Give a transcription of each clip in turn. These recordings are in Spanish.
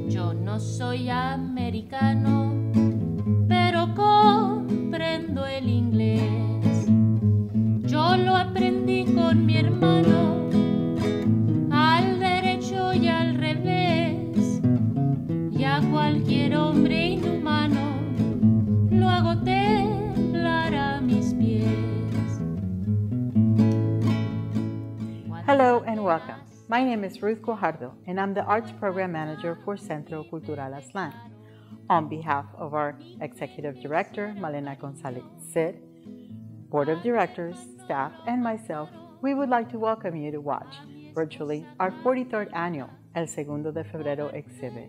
Yo no soy americano, pero comprendo el inglés. Yo lo aprendí con mi hermano, al derecho y al revés, y a cualquier hombre inhumano lo hago temblar a mis pies. Hello and welcome. My name is Ruth Guajardo, and I'm the Arts Program Manager for Centro Cultural Aztlán. On behalf of our Executive Director, Malena Gonzalez Cid, Board of Directors, staff, and myself, we would like to welcome you to watch virtually our 43rd annual El Segundo de Febrero exhibit.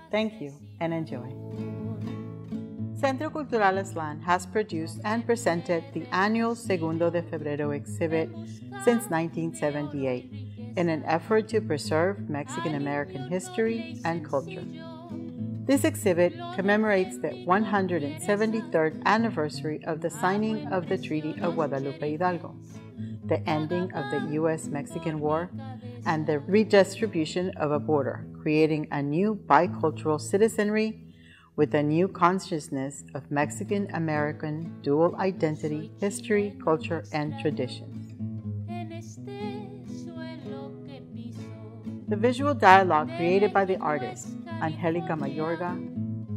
Thank you and enjoy. Centro Cultural Aztlán has produced and presented the annual Segundo de Febrero exhibit since 1978 in an effort to preserve Mexican-American history and culture. This exhibit commemorates the 173rd anniversary of the signing of the Treaty of Guadalupe Hidalgo, the ending of the U.S.-Mexican War, and the redistribution of a border, creating a new bicultural citizenry with a new consciousness of Mexican-American dual identity, history, culture, and traditions. The visual dialogue created by the artists Angelica Mayorga,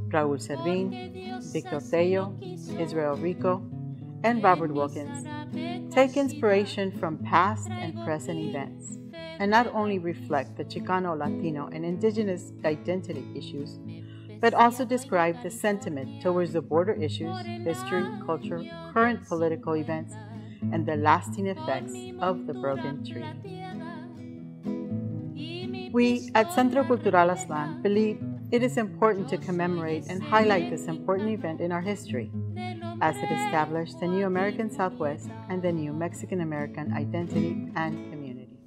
Raúl Servín, Victor Tello, Israel Rico, and Robert Wilkins take inspiration from past and present events and not only reflect the Chicano, Latino, and indigenous identity issues, but also describe the sentiment towards the border issues, history, culture, current political events, and the lasting effects of the broken treaty. We at Centro Cultural Aztlán believe it is important to commemorate and highlight this important event in our history, as it established the new American Southwest and the new Mexican-American identity and community.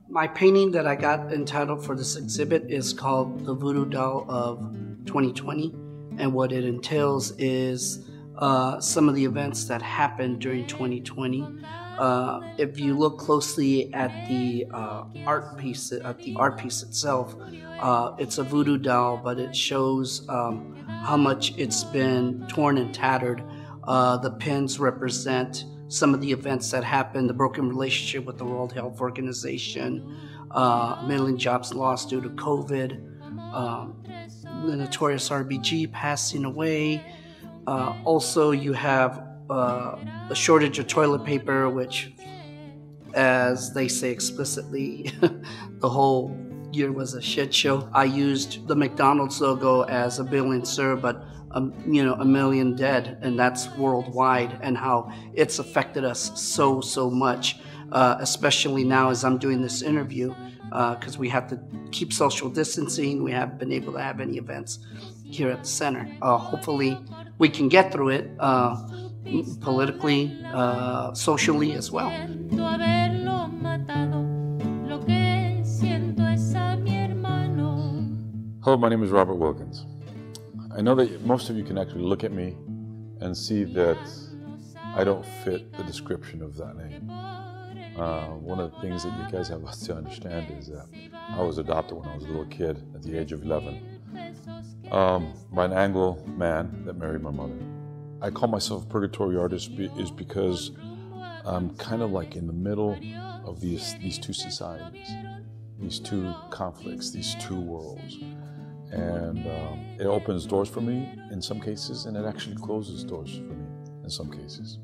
My painting that I got entitled for this exhibit is called The Voodoo Doll of 2020, and what it entails is some of the events that happened during 2020. If you look closely at the art piece itself, it's a voodoo doll, but it shows how much it's been torn and tattered. The pins represent some of the events that happened, the broken relationship with the World Health Organization, million jobs lost due to COVID, the notorious RBG passing away. Also, you have a shortage of toilet paper, which, as they say explicitly, the whole year was a shit show. I used the McDonald's logo as a billion served, but a million dead, and that's worldwide, and how it's affected us so much, especially now as I'm doing this interview, because we have to keep social distancing. We haven't been able to have any events here at the center. Hopefully we can get through it politically, socially as well. Hello, my name is Robert Wilkins. I know that most of you can actually look at me and see that I don't fit the description of that name. One of the things that you guys have to understand is that I was adopted when I was a little kid at the age of 11 by an Anglo man that married my mother. I call myself a purgatory artist is because I'm kind of like in the middle of these two societies, these two conflicts, these two worlds. And it opens doors for me in some cases, and it actually closes doors for me in some cases.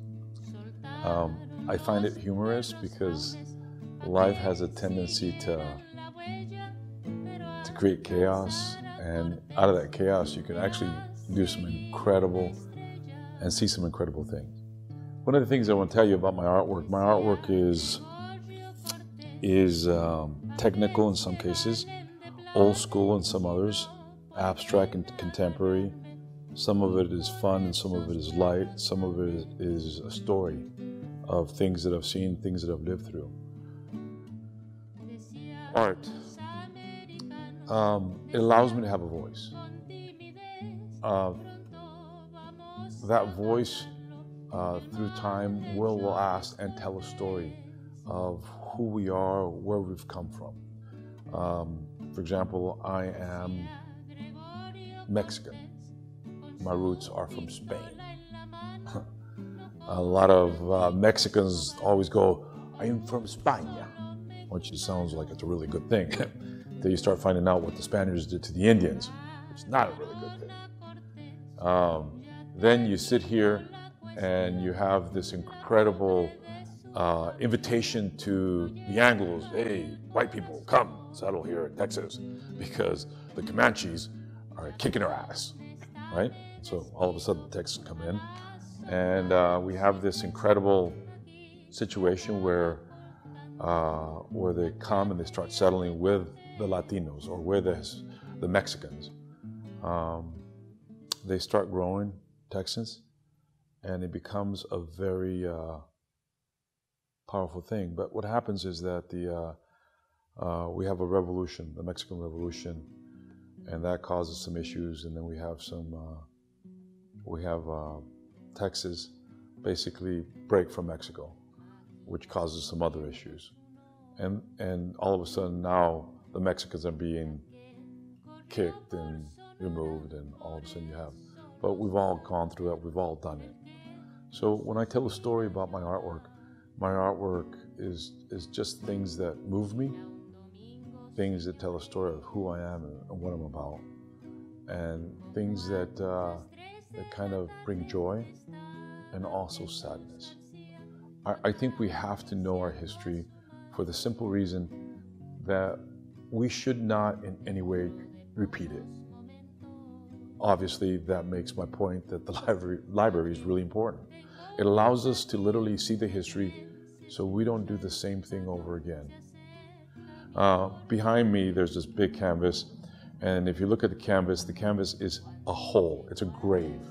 I find it humorous because life has a tendency to create chaos, and out of that chaos you can actually do some incredible and see some incredible things. One of the things I want to tell you about my artwork is technical in some cases, old school in some others, abstract and contemporary. Some of it is fun and some of it is light. Some of it is a story of things that I've seen, things that I've lived through. Art. It allows me to have a voice. That voice through time, will ask and tell a story of who we are, where we've come from. For example, I am Mexican. My roots are from Spain. A lot of Mexicans always go, I am from España, which sounds like it's a really good thing. Until you start finding out what the Spaniards did to the Indians, which is not a really good thing. Then you sit here and you have this incredible invitation to the Anglos, hey, white people, come settle here in Texas, because the Comanches are kicking our ass, right? So all of a sudden the Texans come in, and we have this incredible situation where they come and they start settling with the Latinos or with the Mexicans. They start growing Texans, and it becomes a very powerful thing. But what happens is that we have a revolution, the Mexican Revolution, and that causes some issues. And then we have Texas basically break from Mexico, which causes some other issues. And all of a sudden now the Mexicans are being kicked and removed, and all of a sudden you have, but we've all gone through it, we've all done it. So when I tell a story about my artwork is just things that move me, things that tell a story of who I am and what I'm about, and things that kind of bring joy and also sadness. I think we have to know our history for the simple reason that we should not in any way repeat it. Obviously, that makes my point that the library is really important. It allows us to literally see the history so we don't do the same thing over again. Behind me, there's this big canvas, and if you look at the canvas is a hole, it's a grave.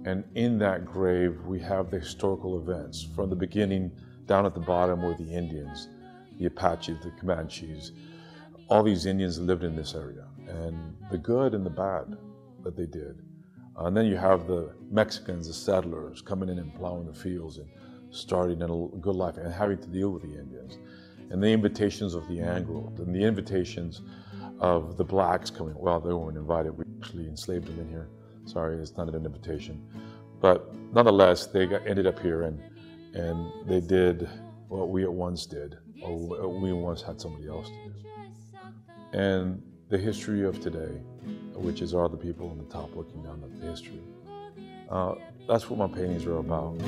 And in that grave, we have the historical events from the beginning down at the bottom were the Indians, the Apaches, the Comanches. All these Indians lived in this area, and the good and the bad that they did. And then you have the Mexicans, the settlers, coming in and plowing the fields and starting a good life and having to deal with the Indians. And the invitations of the Anglos and the invitations of the blacks coming. Well, they weren't invited. We actually enslaved them in here. Sorry, it's not an invitation. But nonetheless, they ended up here and they did what we at once did, or we once had somebody else to do. And the history of today, which is all the people on the top looking down at the history. That's what my paintings are about.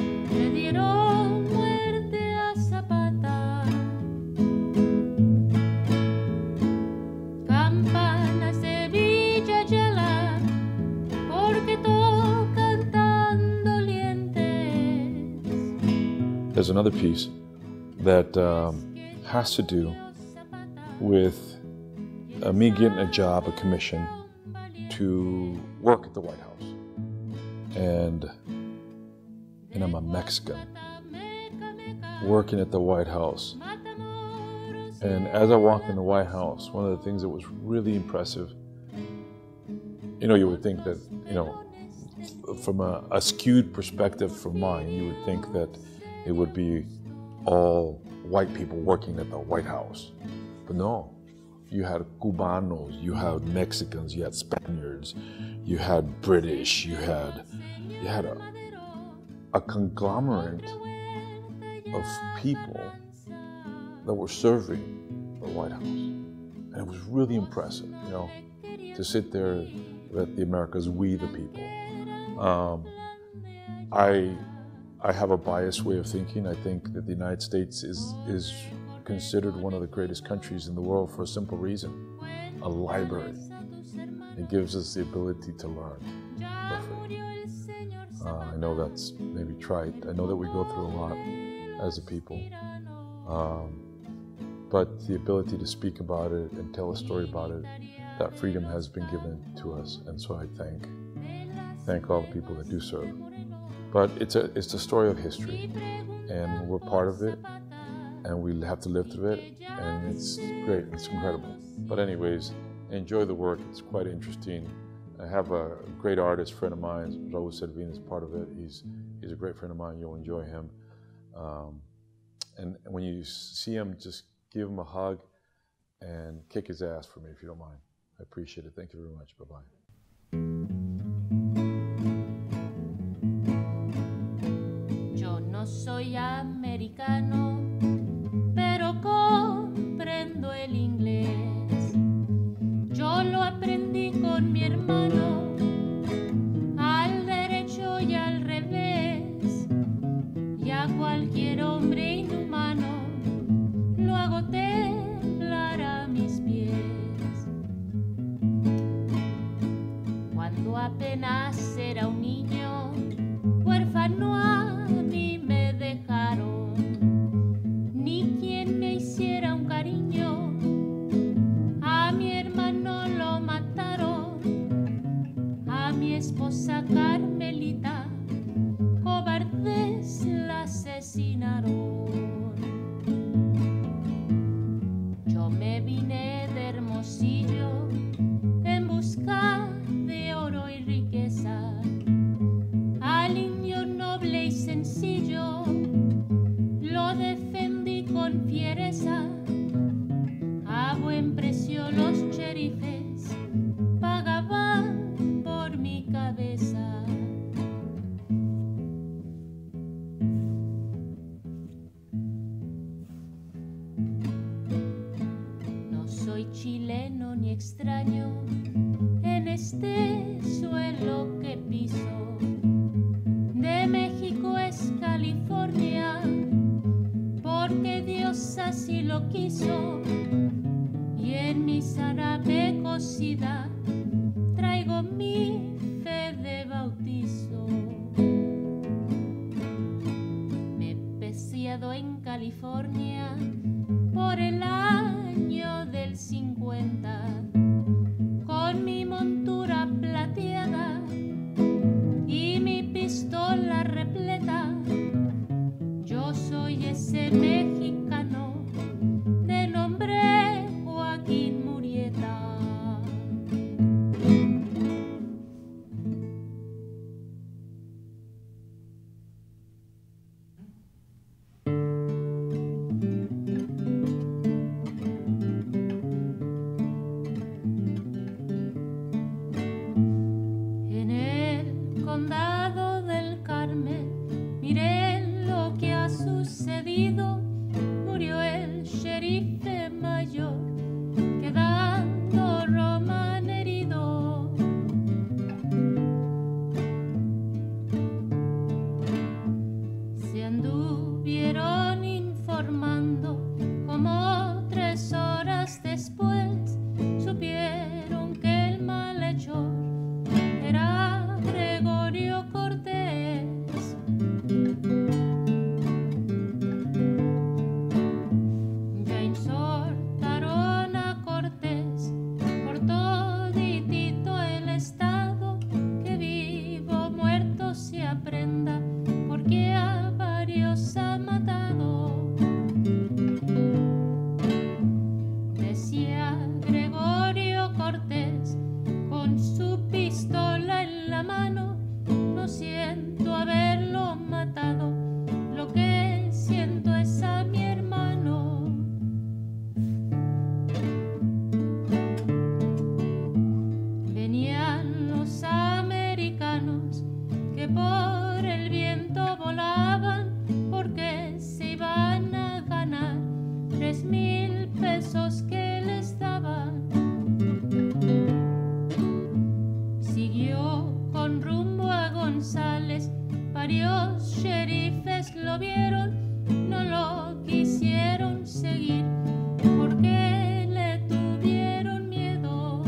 There's another piece that has to do with me getting a job, a commission, to work at the White House. And I'm a Mexican working at the White House. And as I walked in the White House, one of the things that was really impressive, you would think that, from a skewed perspective from mine, you would think that it would be all white people working at the White House. But no, you had Cubanos, you had Mexicans, you had Spaniards, you had British, you had a conglomerate of people that were serving the White House. And it was really impressive, to sit there that the Americas, we the people. I have a biased way of thinking. I think that the United States is considered one of the greatest countries in the world for a simple reason: a library. It gives us the ability to learn for free. I know that's maybe trite. I know that we go through a lot as a people. But the ability to speak about it and tell a story about it, that freedom has been given to us. And so I thank all the people that do serve. But it's a story of history, and we're part of it, and we have to live through it, and it's great, it's incredible. But anyways, enjoy the work, it's quite interesting, I have a great artist friend of mine, Raul Servin, is part of it. He's a great friend of mine. You'll enjoy him. And when you see him, just give him a hug and kick his ass for me if you don't mind. I appreciate it. Thank you very much. Bye-bye. Yo no soy americano, pero comprendo el inglés. Yo lo aprendí con mi hermano, al derecho y al revés, y a cualquier hombre inhumano lo hago temblar a mis pies. Cuando apenas era un niño, huérfano a mí me dejaron, ni quien me hiciera un cariño. A mi hermano lo mataron, a mi esposa Carmelita cobardes la asesinaron. Yo me vine de Hermosillo en busca de oro y riqueza, al indio noble y sencillo lo defendí con fiereza. A buen precio los sheriffes pagaban por mi cabeza. No soy chileno ni extraño en este suelo que piso. De México es California, porque Dios así lo quiso. Y en mi zarape cocida traigo mi fe de bautizo. Me he peciado en California por el año del 50, con mi montura plateada y mi pistola repleta. Yo soy ese mexicano de nombre Joaquín Murieta. En el condado del Carmen, miren lo que ha sucedido. Murió el sheriff mayor, quedando Román herido. Se anduvieron informando, como 3 horas después supieron que el malhechor era Gregorio Cortés. Ya exhortaron a Cortés por toditito el estado, que vivo o muerto se aprenda, porque a varios ha matado. Decía Gregorio Cortés con su pistola en la mano: no siento haberlo matado, lo que siento es a mi hermano. Venían los americanos que por el viento volaban, porque se iban a ganar 3,000 pesos que les daban. Siguió con rumbo a González, varios sheriffes lo vieron, no lo quisieron seguir porque le tuvieron miedo.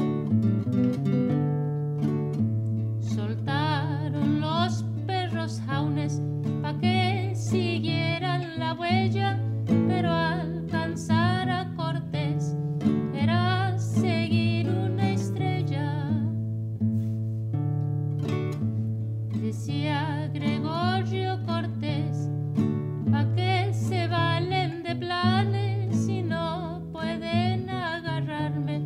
Soltaron los perros jaunes pa' que siguieran la huella, pero alcanzar a Cortés era seguir una estrella. Decía Gregorio Cortés: ¿pa' qué se valen de planes si no pueden agarrarme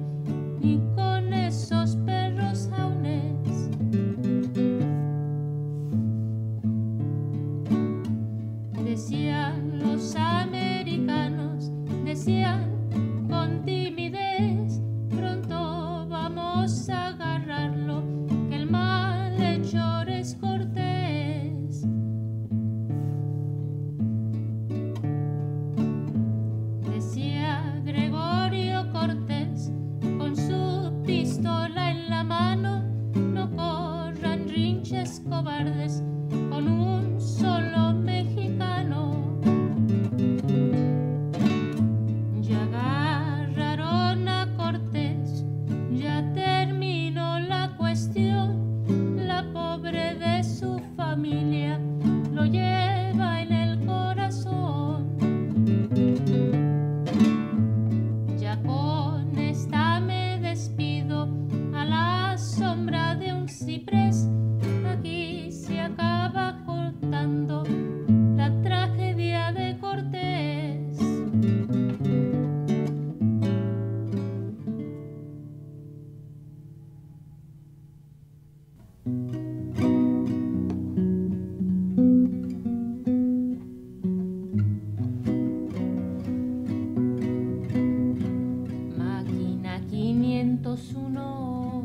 ni con esos perros jaunes? pinches cobardes con un solo mexicano. Ya agarraron a Cortés, ya terminó la cuestión. La pobre de su familia lo lleva en el corazón. Ya con esta me despido a la sombra de un ciprés. Aquí se acaba contando la tragedia de Cortés. Máquina 501,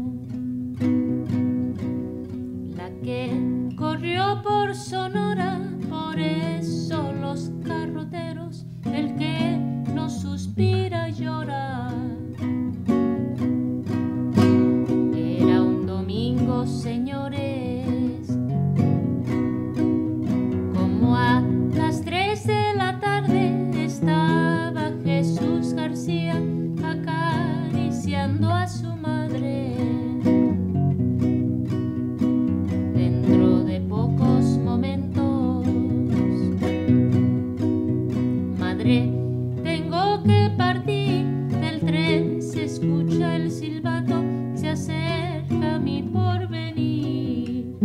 la que corrió por Sonora, por eso los carroteros, el que no suspira llora. Era un domingo, señores, como a las 3 de la tarde estaba Jesús García acariciando a su madre. Dentro de pocos momentos, madre, tengo que partir. Del tren se escucha el silbato, se acerca mi porvenir.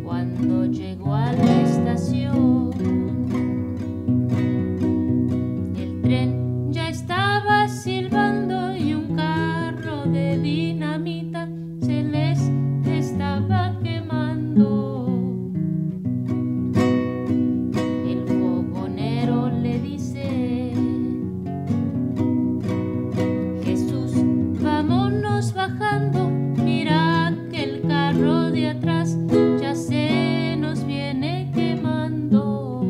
Cuando llegó a la estación, el tren ya estaba silbando y un carro de dinamita se les estaba quemando. El fogonero le dice: Jesús, vámonos bajando, mira que el carro de atrás ya se nos viene quemando.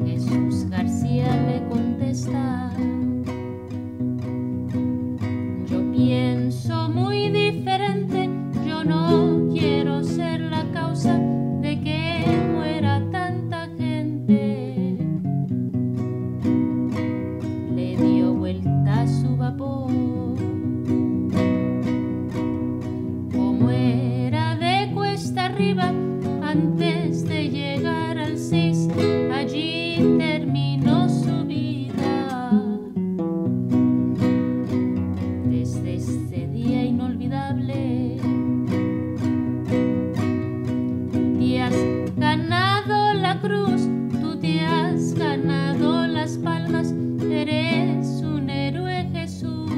Jesús García le contesta: yo pienso muy diferente, yo no quiero ser la causa de que muera tanta gente. Le dio vuelta a su vapor, como era de cuesta arriba, antes de llegar al 6, allí terminó su vida. Desde este día inolvidable, tú te has ganado la cruz, tú te has ganado las palmas, eres un héroe, Jesús.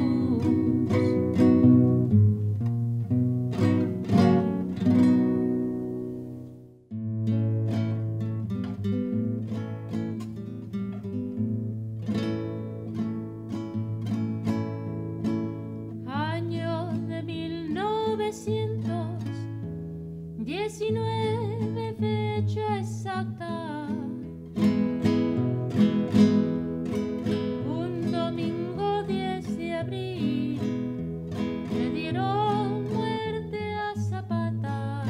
Año de 1919, fecha exacta. Un domingo 10 de abril le dieron muerte a Zapata.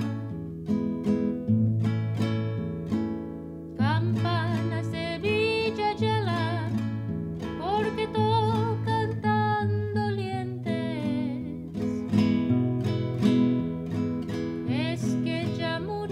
Campanas de Villa Yala, porque tocan tan dolientes. Es que ya murió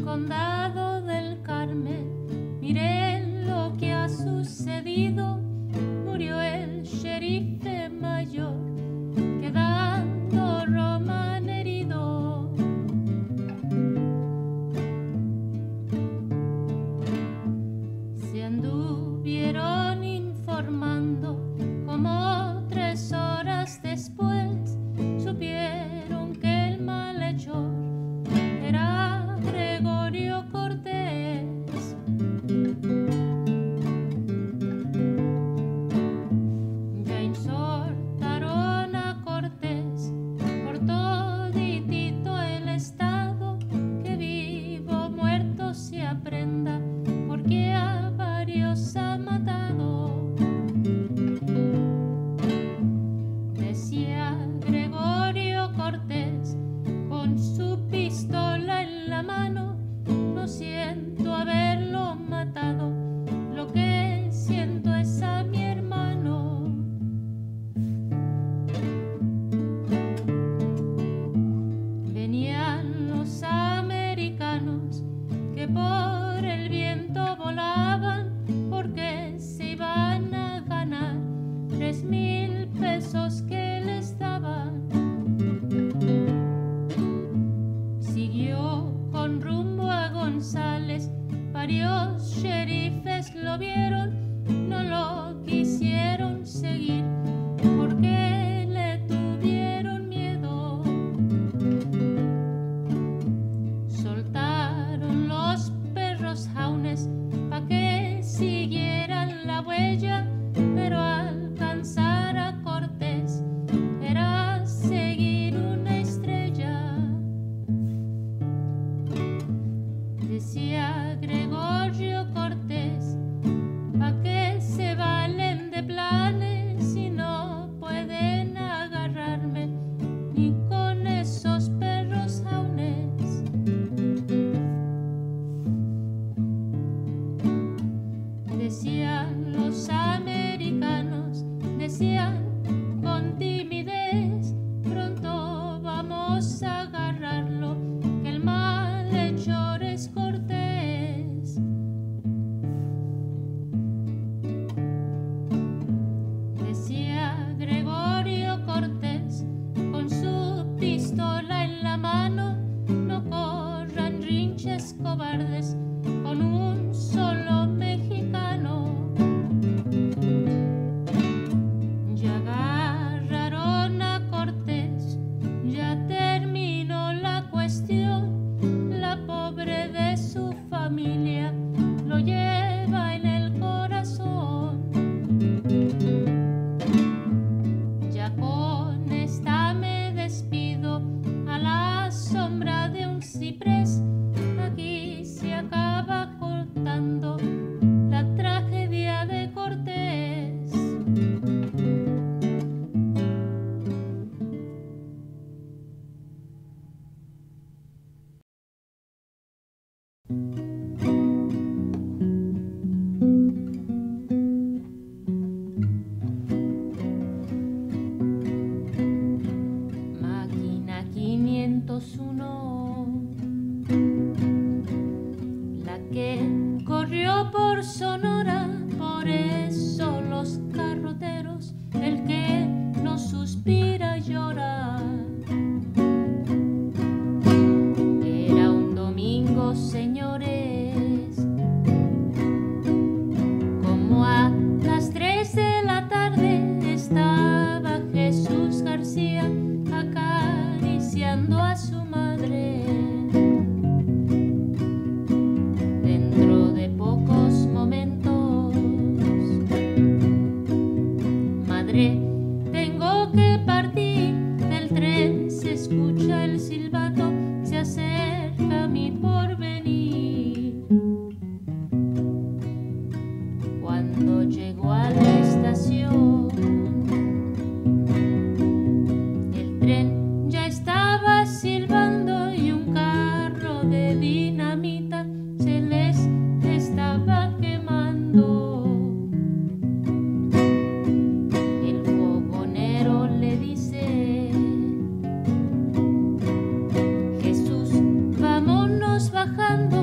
condado del Carmen, miren lo que ha sucedido. Murió el sheriff mayor, quedando Roman herido. Se anduvieron informando, como 3 horas después supieron que el malhechor era Gregorio Cortés. Ya exhortaron a Cortés por toditito el estado, que vivo muerto se aprenda, porque a varios ha matado. Decía Gregorio Cortés con su pistola en la mano: no siento haberlo matado, lo que siento es a mi hermano. Venían los americanos que por el viento volaban, porque se iban a ganar 3,000 pesos que les daban. Siguió con rumbo a González, varios sheriffes lo vieron, no lo quisieron seguir porque le tuvieron miedo. Soltaron los perros jaunes pa' que siguieran la huella, pero alcanzar a Cortés era seguir una estrella. Decía Gregorio Cortés: ¿pa' qué se valen de planes si no pueden agarrarme ni con esos perros jaunes? Decían los americanos, decían con timidez: pronto vamos a agarrarlo, que el malhechor es Cortés. Decía Gregorio Cortés con su pistola en la mano: no corran rinches cobardes con un solo mexicano. Ya agarraron a Cortés, ya terminó la cuestión. La pobre de su familia lo lleva en el corazón. Ya con esta me despido a la sombra de un ciprés. Aquí se acaba contando la tragedia de Cortés. Máquina 501, la que corrió por Sonora, por eso los carroteros, el que no suspira llora. Era un domingo, señores, como a las 3 de la tarde estaba Jesús García acariciando a su madre. Dentro de pocos momentos, madre, tengo que partir, del tren se escucha el silbato, se acerca mi porvenir. Cuando llegó a la estación, el tren ya estaba silbando y un carro de dinamita se les estaba quemando. El fogonero le dice: Jesús, vámonos bajando,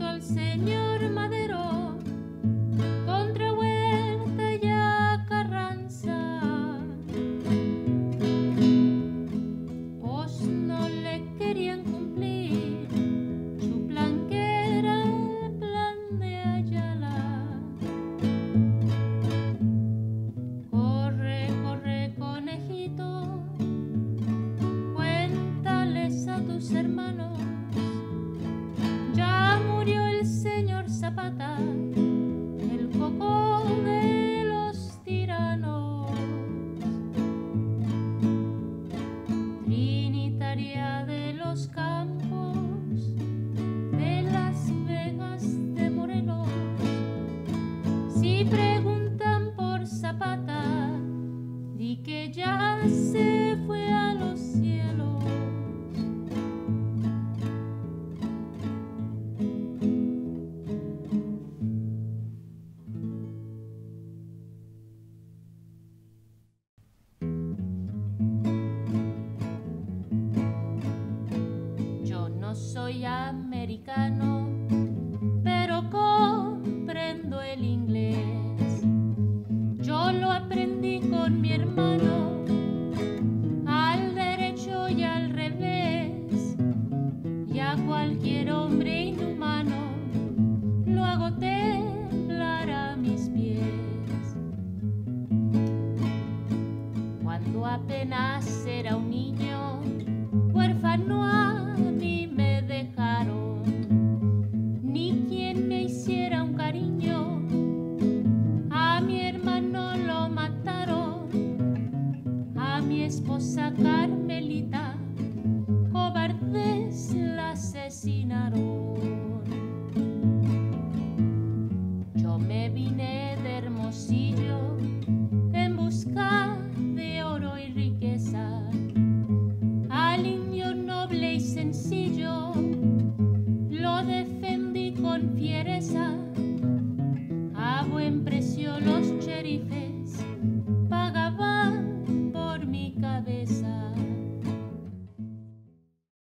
junto al señor Madero, contra Huerta y a Carranza. Pues no le querían cumplir su plan, que era el plan de Ayala. Corre, corre, conejito, cuéntales a tus hermanos, ya murió el señor Zapata, el coco de los tiranos. Trinitaria de los campos, de Las Vegas, de Morelos, si preguntan por Zapata, di que ya se fue a los cielos. Yo no soy americano, pero comprendo el inglés. Yo lo aprendí con mi hermano, al derecho y al revés, y a cualquier hombre inhumano lo hago temblar a mis pies. Cuando apenas era un niño, huérfano, a mí me dejaron, ni quien me hiciera un cariño. A mi hermano lo mataron, a mi esposa Carmelita cobardes la asesinaron. Yo me vine de Hermosillo en busca de oro y riqueza, al indio noble y sencillo lo defendí con fiereza.